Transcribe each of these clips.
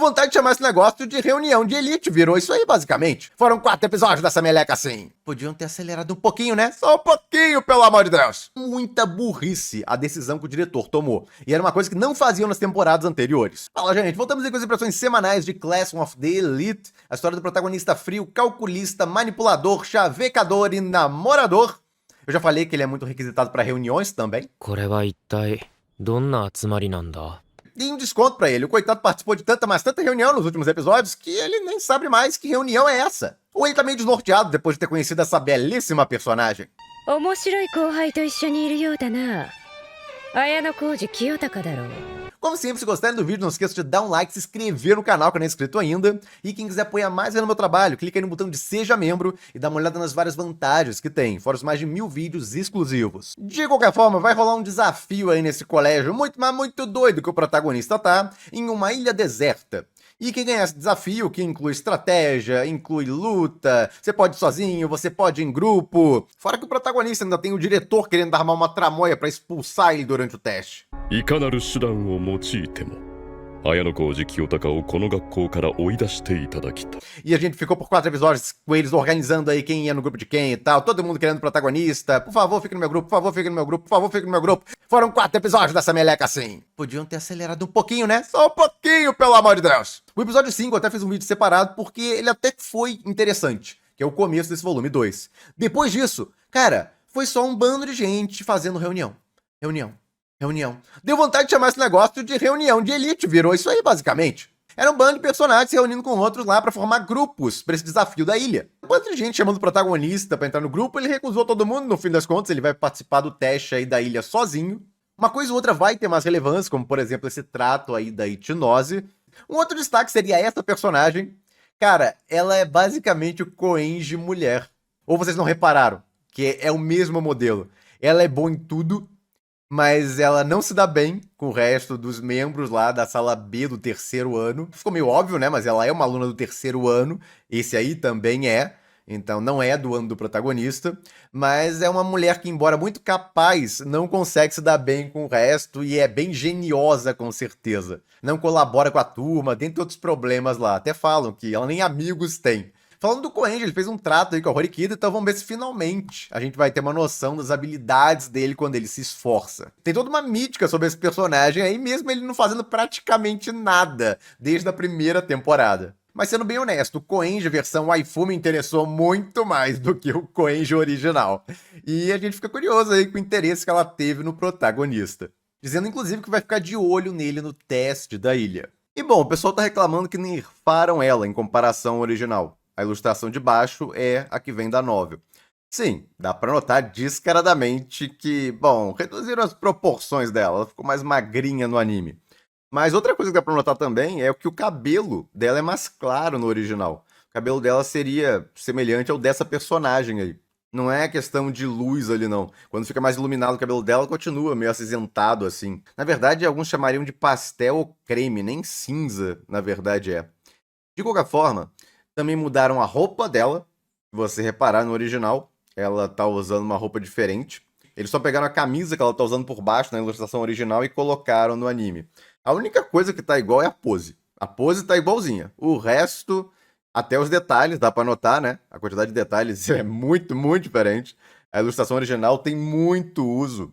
vontade de chamar esse negócio de reunião de elite, virou isso aí, basicamente. Foram 4 episódios dessa meleca assim. Podiam ter acelerado um pouquinho, né? Só um pouquinho, pelo amor de Deus. Muita burrice a decisão que o diretor tomou. E era uma coisa que não faziam nas temporadas anteriores. Fala, gente, voltamos aí com as impressões semanais de Class of the Elite. A história do protagonista frio, calculista, manipulador, chavecador e namorador. Eu já falei que ele é muito requisitado para reuniões também. これは一体どんな集まりなんだ E um desconto pra ele. O coitado participou de tanta, mas tanta reunião nos últimos episódios que ele nem sabe mais que reunião é essa. Ou ele tá meio desnorteado depois de ter conhecido essa belíssima personagem. 面白い後輩と一緒にいるようだな。綾小路清隆だろう。 Como sempre, se gostarem do vídeo, não esqueça de dar um like, se inscrever no canal que não é inscrito ainda. E quem quiser apoiar mais no meu trabalho, clica aí no botão de Seja Membro e dá uma olhada nas várias vantagens que tem, fora os mais de 1000 vídeos exclusivos. De qualquer forma, vai rolar um desafio aí nesse colégio muito, mas muito doido que o protagonista tá, em uma ilha deserta. E quem ganhar esse desafio, que inclui estratégia, inclui luta, você pode ir sozinho, você pode ir em grupo. Fora que o protagonista ainda tem o diretor querendo armar uma tramóia pra expulsar ele durante o teste. いかなる手段を用いても綾小路清隆をこの学校から追い出していただきたい E a gente ficou por 4 episódios com eles organizando aí quem ia no grupo de quem e tal, todo mundo querendo protagonista. Por favor, fique no meu grupo, por favor, fique no meu grupo, por favor, fique no meu grupo. Foram 4 episódios dessa meleca assim. Podiam ter acelerado um pouquinho, né? Só um pouquinho, pelo amor de Deus. O episódio 5 eu até fiz um vídeo separado porque ele até foi interessante, que é o começo desse volume 2. Depois disso, cara, foi só um bando de gente fazendo reunião. Reunião. Deu vontade de chamar esse negócio de reunião de elite, virou isso aí, basicamente. Era um bando de personagens se reunindo com outros lá pra formar grupos pra esse desafio da ilha. Um bando de gente chamando o protagonista pra entrar no grupo, ele recusou todo mundo, no fim das contas, ele vai participar do teste aí da ilha sozinho. Uma coisa ou outra vai ter mais relevância, como por exemplo esse trato aí da hipnose. Um outro destaque seria essa personagem. Cara, ela é basicamente o Koenji mulher. Ou vocês não repararam, que é o mesmo modelo. Ela é boa em tudo, mas ela não se dá bem com o resto dos membros lá da sala B do 3º ano. Ficou meio óbvio, né? Mas ela é uma aluna do 3º ano. Esse aí também é. Então não é do ano do protagonista. Mas é uma mulher que, embora muito capaz, não consegue se dar bem com o resto e é bem geniosa, com certeza. Não colabora com a turma, dentre outros problemas lá. Até falam que ela nem amigos tem. Falando do Koenji, ele fez um trato aí com a Horikita, então vamos ver se finalmente a gente vai ter uma noção das habilidades dele quando ele se esforça. Tem toda uma mítica sobre esse personagem aí, mesmo ele não fazendo praticamente nada desde a primeira temporada. Mas sendo bem honesto, o Koenji versão waifu me interessou muito mais do que o Koenji original. E a gente fica curioso aí com o interesse que ela teve no protagonista. Dizendo inclusive que vai ficar de olho nele no teste da ilha. E bom, o pessoal tá reclamando que nerfaram ela em comparação ao original. A ilustração de baixo é a que vem da novel. Sim, dá pra notar descaradamente que, bom, reduziram as proporções dela, ela ficou mais magrinha no anime. Mas outra coisa que dá pra notar também é que o cabelo dela é mais claro no original. O cabelo dela seria semelhante ao dessa personagem aí. Não é questão de luz ali, não. Quando fica mais iluminado o cabelo dela, continua meio acinzentado assim. Na verdade, alguns chamariam de pastel ou creme, nem cinza, na verdade é. De qualquer forma, também mudaram a roupa dela. Se você reparar no original, ela tá usando uma roupa diferente. Eles só pegaram a camisa que ela tá usando por baixo na ilustração original e colocaram no anime. A única coisa que tá igual é a pose. A pose tá igualzinha. O resto, até os detalhes, dá pra notar, né? A quantidade de detalhes é muito, muito diferente. A ilustração original tem muito uso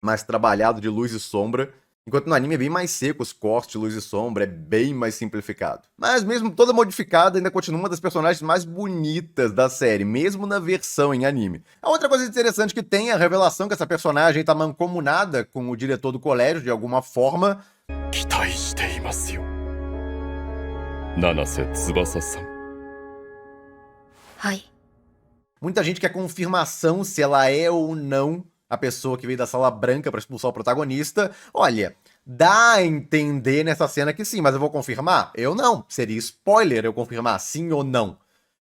mais trabalhado de luz e sombra. Enquanto no anime é bem mais seco, os cortes de luz e sombra, é bem mais simplificado. Mas mesmo toda modificada, ainda continua uma das personagens mais bonitas da série, mesmo na versão em anime. A outra coisa interessante que tem é a revelação que essa personagem está mancomunada com o diretor do colégio, de alguma forma. 期待していますよ七瀬翼さん はい。 Muita gente quer confirmação se ela é ou não a pessoa que veio da sala branca para expulsar o protagonista. Olha, dá a entender nessa cena que sim, mas eu vou confirmar? Eu não. Seria spoiler eu confirmar sim ou não.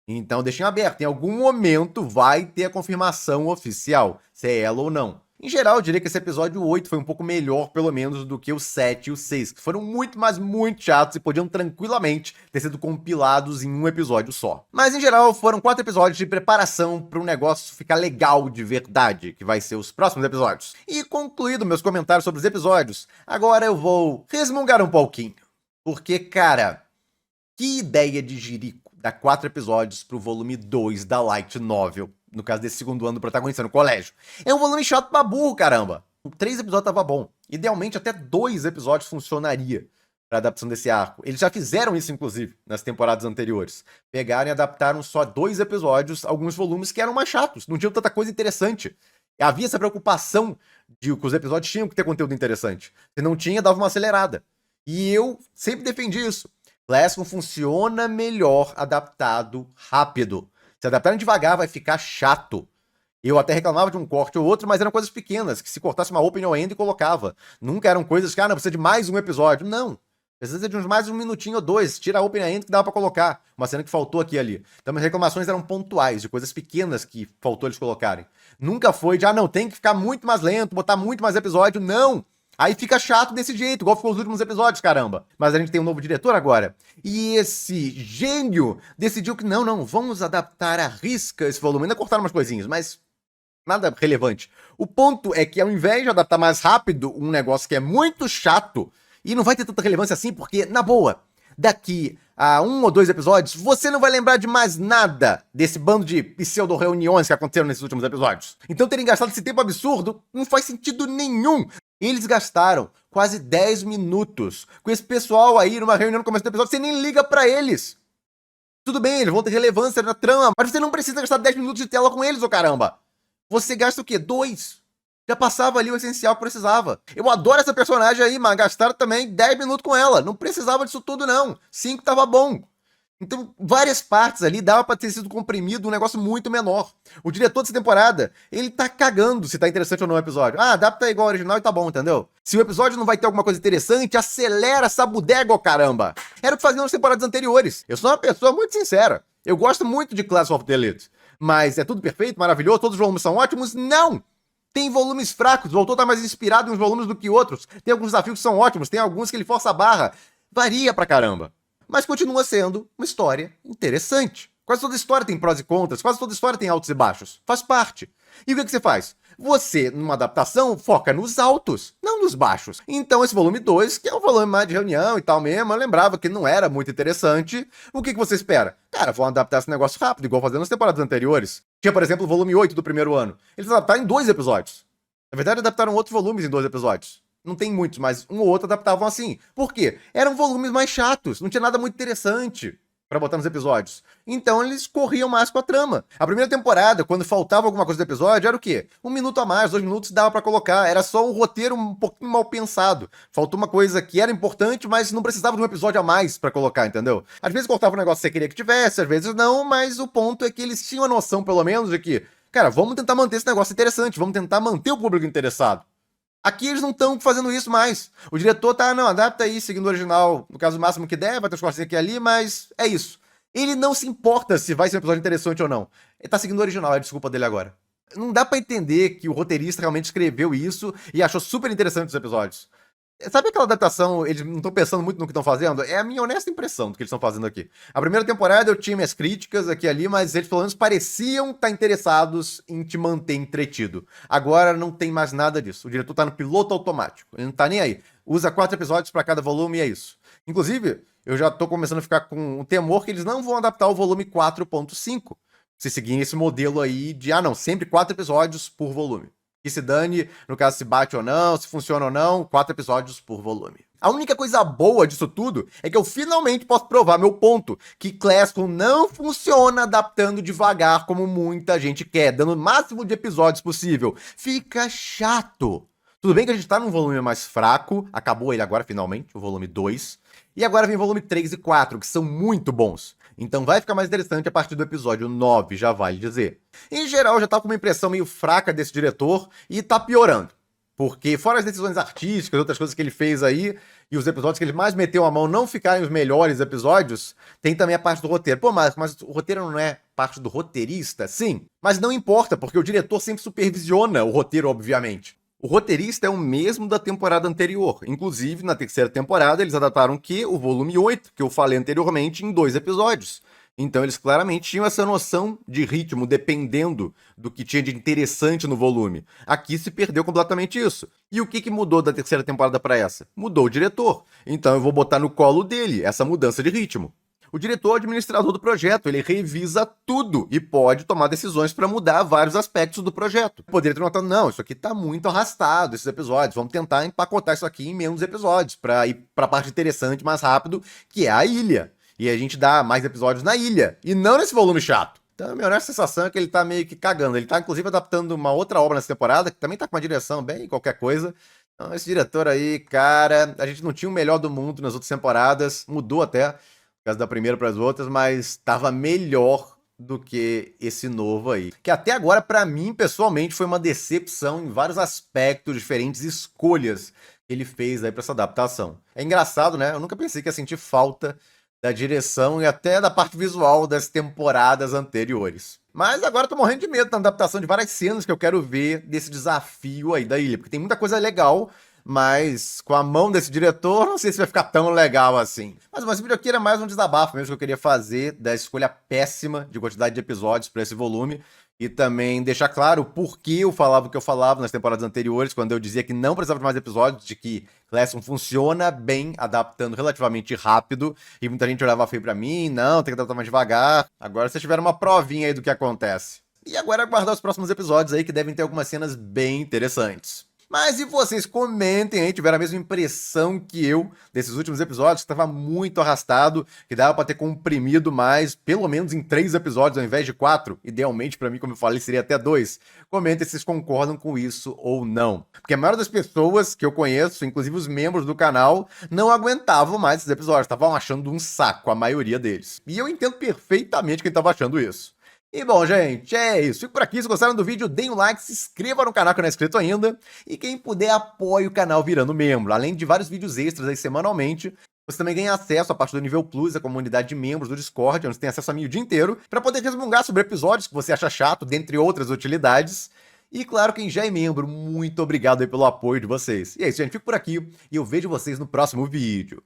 Então deixem aberto. Em algum momento vai ter a confirmação oficial, se é ela ou não. Em geral, eu diria que esse episódio 8 foi um pouco melhor, pelo menos, do que o 7 e o 6, que foram muito, mas muito chatos e podiam tranquilamente ter sido compilados em um episódio só. Mas, em geral, foram 4 episódios de preparação para um negócio ficar legal de verdade, que vai ser os próximos episódios. E concluído meus comentários sobre os episódios, agora eu vou resmungar um pouquinho. Porque, cara, que ideia de jirico dar 4 episódios pro volume 2 da Light Novel, no caso desse segundo ano do protagonista no colégio. É um volume chato pra burro, caramba. 3 episódios tava bom. Idealmente, até 2 episódios funcionaria pra adaptação desse arco. Eles já fizeram isso, inclusive, nas temporadas anteriores. Pegaram e adaptaram só 2 episódios, alguns volumes que eram mais chatos, não tinham tanta coisa interessante. Havia essa preocupação de que os episódios tinham que ter conteúdo interessante. Se não tinha, dava uma acelerada. E eu sempre defendi isso. Classroom funciona melhor adaptado rápido. Se adaptarem devagar, vai ficar chato. Eu até reclamava de um corte ou outro, mas eram coisas pequenas, que se cortasse uma open ou end e colocava. Nunca eram coisas que, não, precisa de mais um episódio. Não. Precisa de mais um minutinho ou 2. Tira a open e end que dava pra colocar. Uma cena que faltou aqui e ali. Então, as reclamações eram pontuais, de coisas pequenas que faltou eles colocarem. Nunca foi de, não, tem que ficar muito mais lento, botar muito mais episódio. Não. Aí fica chato desse jeito, igual ficou os últimos episódios, caramba. Mas a gente tem um novo diretor agora. E esse gênio decidiu que não, vamos adaptar à risca esse volume. Ainda cortaram umas coisinhas, mas nada relevante. O ponto é que ao invés de adaptar mais rápido um negócio que é muito chato, e não vai ter tanta relevância assim, porque, na boa, daqui a 1 ou 2 episódios, você não vai lembrar de mais nada desse bando de pseudo-reuniões que aconteceram nesses últimos episódios. Então terem gastado esse tempo absurdo não faz sentido nenhum. Eles gastaram quase 10 minutos com esse pessoal aí numa reunião no começo do episódio, você nem liga pra eles. Tudo bem, eles vão ter relevância na trama, mas você não precisa gastar 10 minutos de tela com eles, ô caramba. Você gasta o quê? 2? Já passava ali o essencial que precisava. Eu adoro essa personagem aí, mas gastaram também 10 minutos com ela. Não precisava disso tudo, não. 5 tava bom. Então, várias partes ali dava pra ter sido comprimido um negócio muito menor. O diretor dessa temporada, ele tá cagando se tá interessante ou não o episódio. Adapta igual ao original e tá bom, entendeu? Se o episódio não vai ter alguma coisa interessante, acelera essa bodega, caramba. Era o que faziam nas temporadas anteriores. Eu sou uma pessoa muito sincera. Eu gosto muito de Class of the Elite. Mas é tudo perfeito, maravilhoso, todos os volumes são ótimos? Não! Tem volumes fracos, o autor tá mais inspirado em uns volumes do que outros. Tem alguns desafios que são ótimos, tem alguns que ele força a barra. Varia pra caramba. Mas continua sendo uma história interessante. Quase toda história tem prós e contras, quase toda história tem altos e baixos. Faz parte. E o que você faz? Você, numa adaptação, foca nos altos, não nos baixos. Então esse volume 2, que é um volume mais de reunião e tal mesmo, eu lembrava que não era muito interessante. O que você espera? Cara, vão adaptar esse negócio rápido, igual fazendo nas temporadas anteriores. Tinha, por exemplo, o volume 8 do primeiro ano. Eles adaptaram em 2 episódios. Na verdade, adaptaram outros volumes em 2 episódios. Não tem muitos, mas um ou outro adaptavam assim. Por quê? Eram volumes mais chatos, não tinha nada muito interessante pra botar nos episódios. Então eles corriam mais com a trama. A primeira temporada, quando faltava alguma coisa do episódio, era o quê? 1 minuto a mais, 2 minutos dava pra colocar. Era só um roteiro um pouquinho mal pensado. Faltou uma coisa que era importante, mas não precisava de um episódio a mais pra colocar, entendeu? Às vezes cortava um negócio que você queria que tivesse, às vezes não, mas o ponto é que eles tinham a noção, pelo menos, de que, cara, vamos tentar manter esse negócio interessante, vamos tentar manter o público interessado. Aqui eles não estão fazendo isso mais. O diretor tá, não, adapta aí, seguindo o original, no caso o máximo que der, vai ter os cortes aqui e ali, mas é isso. Ele não se importa se vai ser um episódio interessante ou não. Ele tá seguindo o original, é a desculpa dele agora. Não dá pra entender que o roteirista realmente escreveu isso e achou super interessante os episódios. Sabe aquela adaptação, eles não estão pensando muito no que estão fazendo? É a minha honesta impressão do que eles estão fazendo aqui. A primeira temporada eu tinha minhas críticas aqui e ali, mas eles pelo menos pareciam estar interessados em te manter entretido. Agora não tem mais nada disso. O diretor tá no piloto automático. Ele não tá nem aí. Usa 4 episódios pra cada volume e é isso. Inclusive, eu já tô começando a ficar com um temor que eles não vão adaptar o volume 4.5. Se seguirem esse modelo aí de, não, sempre 4 episódios por volume. Que se dane, no caso, se bate ou não, se funciona ou não, 4 episódios por volume. A única coisa boa disso tudo é que eu finalmente posso provar meu ponto, que Classroom não funciona adaptando devagar como muita gente quer, dando o máximo de episódios possível. Fica chato. Tudo bem que a gente tá num volume mais fraco, acabou ele agora finalmente, o volume 2, e agora vem o volume 3 e 4, que são muito bons. Então vai ficar mais interessante a partir do episódio 9, já vale dizer. Em geral, já tava com uma impressão meio fraca desse diretor e tá piorando. Porque fora as decisões artísticas, outras coisas que ele fez aí, e os episódios que ele mais meteu a mão não ficarem os melhores episódios, tem também a parte do roteiro. Pô, mas o roteiro não é parte do roteirista? Sim, mas não importa, porque o diretor sempre supervisiona o roteiro, obviamente. O roteirista é o mesmo da temporada anterior. Inclusive, na terceira temporada, eles adaptaram o volume 8, que eu falei anteriormente, em 2 episódios. Então eles claramente tinham essa noção de ritmo, dependendo do que tinha de interessante no volume. Aqui se perdeu completamente isso. E o que mudou da terceira temporada para essa? Mudou o diretor. Então eu vou botar no colo dele essa mudança de ritmo. O diretor é o administrador do projeto, ele revisa tudo e pode tomar decisões para mudar vários aspectos do projeto. Poderia ter notado, não, isso aqui tá muito arrastado, esses episódios, vamos tentar empacotar isso aqui em menos episódios, para ir para a parte interessante mais rápido, que é a ilha. E a gente dá mais episódios na ilha, e não nesse volume chato. Então a minha honesta sensação é que ele tá meio que cagando. Ele tá inclusive adaptando uma outra obra nessa temporada, que também tá com uma direção bem qualquer coisa. Então esse diretor aí, cara, a gente não tinha o melhor do mundo nas outras temporadas, mudou até por causa da primeira para as outras, mas estava melhor do que esse novo aí. Que até agora, para mim, pessoalmente, foi uma decepção em vários aspectos, diferentes escolhas que ele fez aí para essa adaptação. É engraçado, né? Eu nunca pensei que ia sentir falta da direção e até da parte visual das temporadas anteriores. Mas agora eu tô morrendo de medo da adaptação de várias cenas que eu quero ver desse desafio aí da ilha, porque tem muita coisa legal, mas com a mão desse diretor, não sei se vai ficar tão legal assim. Mas esse vídeo aqui era mais um desabafo mesmo que eu queria fazer da escolha péssima de quantidade de episódios para esse volume. E também deixar claro o porquê eu falava o que eu falava nas temporadas anteriores, quando eu dizia que não precisava de mais episódios, de que Classroom funciona bem, adaptando relativamente rápido, e muita gente olhava feio pra mim, não, tem que adaptar mais devagar. Agora vocês tiveram uma provinha aí do que acontece. E agora aguardar os próximos episódios aí, que devem ter algumas cenas bem interessantes. Mas e vocês comentem aí, tiveram a mesma impressão que eu desses últimos episódios, que estava muito arrastado, que dava para ter comprimido mais, pelo menos em 3 episódios ao invés de 4. Idealmente, para mim, como eu falei, seria até 2. Comentem se vocês concordam com isso ou não. Porque a maioria das pessoas que eu conheço, inclusive os membros do canal, não aguentavam mais esses episódios, estavam achando um saco, a maioria deles. E eu entendo perfeitamente quem estava achando isso. E bom, gente, é isso. Fico por aqui. Se gostaram do vídeo, deem um like, se inscreva no canal que não é inscrito ainda. E quem puder, apoie o canal virando membro. Além de vários vídeos extras aí semanalmente, você também ganha acesso à parte do nível Plus, a comunidade de membros do Discord, onde você tem acesso a mim o dia inteiro, para poder resmungar sobre episódios que você acha chato, dentre outras utilidades. E claro, quem já é membro, muito obrigado aí pelo apoio de vocês. E é isso, gente. Fico por aqui e eu vejo vocês no próximo vídeo.